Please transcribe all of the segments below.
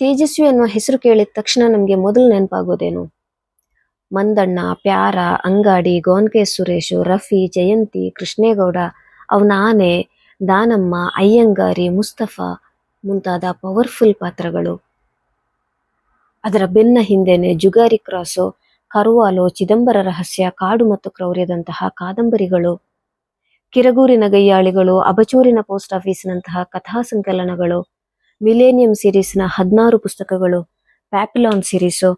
ತೇಜಸ್ವಿ ಅನ್ನುವ ಹೆಸರು ಕೇಳಿದ ತಕ್ಷಣ ನಮಗೆ ಮೊದಲು ನೆನಪಾಗೋದೇನು? ಮಂದಣ್ಣ, ಪ್ಯಾರ, ಅಂಗಾಡಿ, ಗೋನ್ಕೆ ಸುರೇಶು, ರಫಿ, ಜಯಂತಿ, ಕೃಷ್ಣೇಗೌಡ, ಅವನ ಆನೆ, ದಾನಮ್ಮ, ಅಯ್ಯಂಗಾರಿ, ಮುಸ್ತಫಾ ಮುಂತಾದ ಪವರ್ಫುಲ್ ಪಾತ್ರಗಳು. ಅದರ ಬೆನ್ನ ಹಿಂದೆನೆ ಜುಗಾರಿ ಕ್ರಾಸು, ಕರುವಾಲು, ಚಿದಂಬರ ರಹಸ್ಯ, ಕಾಡು ಮತ್ತು ಕ್ರೌರ್ಯದಂತಹ ಕಾದಂಬರಿಗಳು, ಕಿರಗೂರಿನ ಗಯ್ಯಾಳಿಗಳು, ಅಬಚೂರಿನ ಪೋಸ್ಟ್ ಆಫೀಸ್ನಂತಹ ಕಥಾ ಸಂಕಲನಗಳು, ಮಿಲೇನಿಯಂ ಸೀರೀಸ್ನ 16 ಪುಸ್ತಕಗಳು, ಪ್ಯಾಪಿಲಾನ್ ಸೀರೀಸು,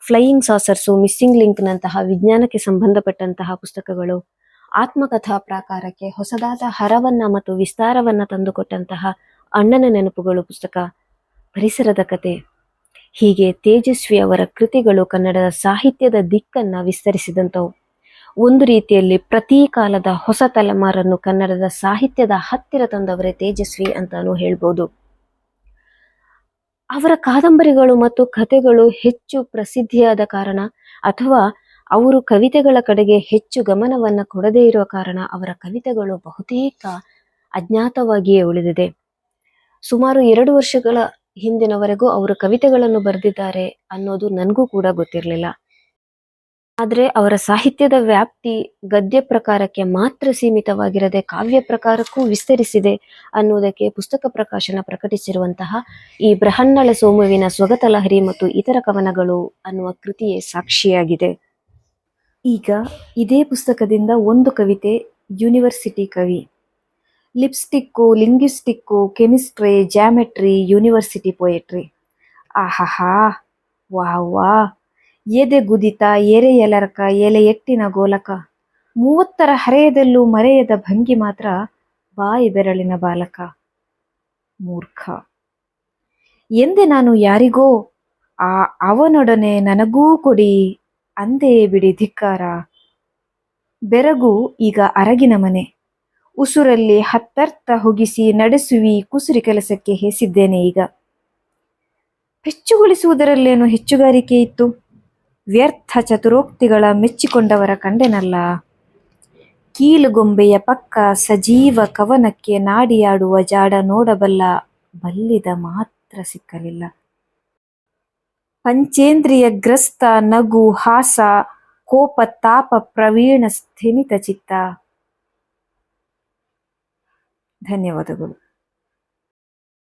ಫ್ಲೈಯಿಂಗ್ ಸಾಸರ್ಸು, ಮಿಸ್ಸಿಂಗ್ ಲಿಂಕ್ನಂತಹ ವಿಜ್ಞಾನಕ್ಕೆ ಸಂಬಂಧಪಟ್ಟಂತಹ ಪುಸ್ತಕಗಳು, ಆತ್ಮಕಥಾ ಪ್ರಾಕಾರಕ್ಕೆ ಹೊಸದಾದ ಹರವನ್ನ ಮತ್ತು ವಿಸ್ತಾರವನ್ನ ತಂದುಕೊಟ್ಟಂತಹ ಅಣ್ಣನ ನೆನಪುಗಳು ಪುಸ್ತಕ, ಪರಿಸರದ ಕತೆ. ಹೀಗೆ ತೇಜಸ್ವಿ ಅವರ ಕೃತಿಗಳು ಕನ್ನಡದ ಸಾಹಿತ್ಯದ ದಿಕ್ಕನ್ನ ವಿಸ್ತರಿಸಿದಂಥವು. ಒಂದು ರೀತಿಯಲ್ಲಿ ಪ್ರತಿ ಕಾಲದ ಹೊಸ ತಲೆಮಾರನ್ನು ಕನ್ನಡದ ಸಾಹಿತ್ಯದ ಹತ್ತಿರ ತಂದವರೇ ತೇಜಸ್ವಿ ಅಂತಾನೂ ಹೇಳ್ಬೋದು. ಅವರ ಕಾದಂಬರಿಗಳು ಮತ್ತು ಕಥೆಗಳು ಹೆಚ್ಚು ಪ್ರಸಿದ್ಧಿಯಾದ ಕಾರಣ ಅಥವಾ ಅವರು ಕವಿತೆಗಳ ಕಡೆಗೆ ಹೆಚ್ಚು ಗಮನವನ್ನು ಕೊಡದೇ ಇರುವ ಕಾರಣ ಅವರ ಕವಿತೆಗಳು ಬಹುತೇಕ ಅಜ್ಞಾತವಾಗಿಯೇ ಉಳಿದಿದೆ. ಸುಮಾರು 2 ವರ್ಷಗಳ ಹಿಂದಿನವರೆಗೂ ಅವರು ಕವಿತೆಗಳನ್ನು ಬರೆದಿದ್ದಾರೆ ಅನ್ನೋದು ನನಗೂ ಕೂಡ ಗೊತ್ತಿರಲಿಲ್ಲ. ಆದರೆ ಅವರ ಸಾಹಿತ್ಯದ ವ್ಯಾಪ್ತಿ ಗದ್ಯ ಪ್ರಕಾರಕ್ಕೆ ಮಾತ್ರ ಸೀಮಿತವಾಗಿರದೆ ಕಾವ್ಯ ಪ್ರಕಾರಕ್ಕೂ ವಿಸ್ತರಿಸಿದೆ ಅನ್ನುವುದಕ್ಕೆ ಪುಸ್ತಕ ಪ್ರಕಾಶನ ಪ್ರಕಟಿಸಿರುವಂತಹ ಈ ಬೃಹನ್ನಳೆ ಸೋಮುವಿನ ಸ್ವಗತ ಲಹರಿ ಮತ್ತು ಇತರ ಕವನಗಳು ಅನ್ನುವ ಕೃತಿಯೇ ಸಾಕ್ಷಿಯಾಗಿದೆ. ಈಗ ಇದೇ ಪುಸ್ತಕದಿಂದ ಒಂದು ಕವಿತೆ, ಯೂನಿವರ್ಸಿಟಿ ಕವಿ. Lipstick, linguistic, chemistry, geometry, university poetry. ಆಹಾಹಾ, ವಾ ಎದೆ ಗುದಿತ, ಎರೆ ಎಲರಕ, ಎಲೆ ಎಟ್ಟಿನ ಗೋಲಕ, 30ರ ಹರೆಯದಲ್ಲೂ ಮರೆಯದ ಭಂಗಿ ಮಾತ್ರ ಬಾಯಿ ಬೆರಳಿನ ಬಾಲಕ. ಮೂರ್ಖ ಎಂದೆ ನಾನು ಯಾರಿಗೋ, ಅವನೊಡನೆ ನನಗೂ ಕೊಡಿ ಅಂದೇ ಬಿಡಿ ಧಿಕ್ಕಾರ. ಬೆರಗು ಈಗ ಅರಗಿನ ಮನೆ, ಉಸುರಲ್ಲಿ ಹತ್ತರ್ಥ ಹೊಗಿಸಿ ನಡೆಸುವಿ ಕುಸುರಿ ಕೆಲಸಕ್ಕೆ ಹೇಸಿದ್ದೇನೆ ಈಗ. ಹೆಚ್ಚುಗೊಳಿಸುವುದರಲ್ಲೇನು ಹೆಚ್ಚುಗಾರಿಕೆ ಇತ್ತು, ವ್ಯರ್ಥ ಚತುರೋಕ್ತಿಗಳ ಮೆಚ್ಚಿಕೊಂಡವರ ಕಂಡೆನಲ್ಲ. ಕೀಲುಗೊಂಬೆಯ ಪಕ್ಕ ಸಜೀವ ಕವನಕ್ಕೆ ನಾಡಿಯಾಡುವ ಜಾಡ ನೋಡಬಲ್ಲ ಬಲ್ಲಿದ ಮಾತ್ರ ಸಿಕ್ಕಲಿಲ್ಲ. ಪಂಚೇಂದ್ರಿಯ ಗ್ರಸ್ತ ನಗು, ಹಾಸ, ಕೋಪ, ತಾಪ, ಪ್ರವೀಣ ಸ್ಥಿಮಿತ ಚಿತ್ತ. ಧನ್ಯವಾದಗಳು.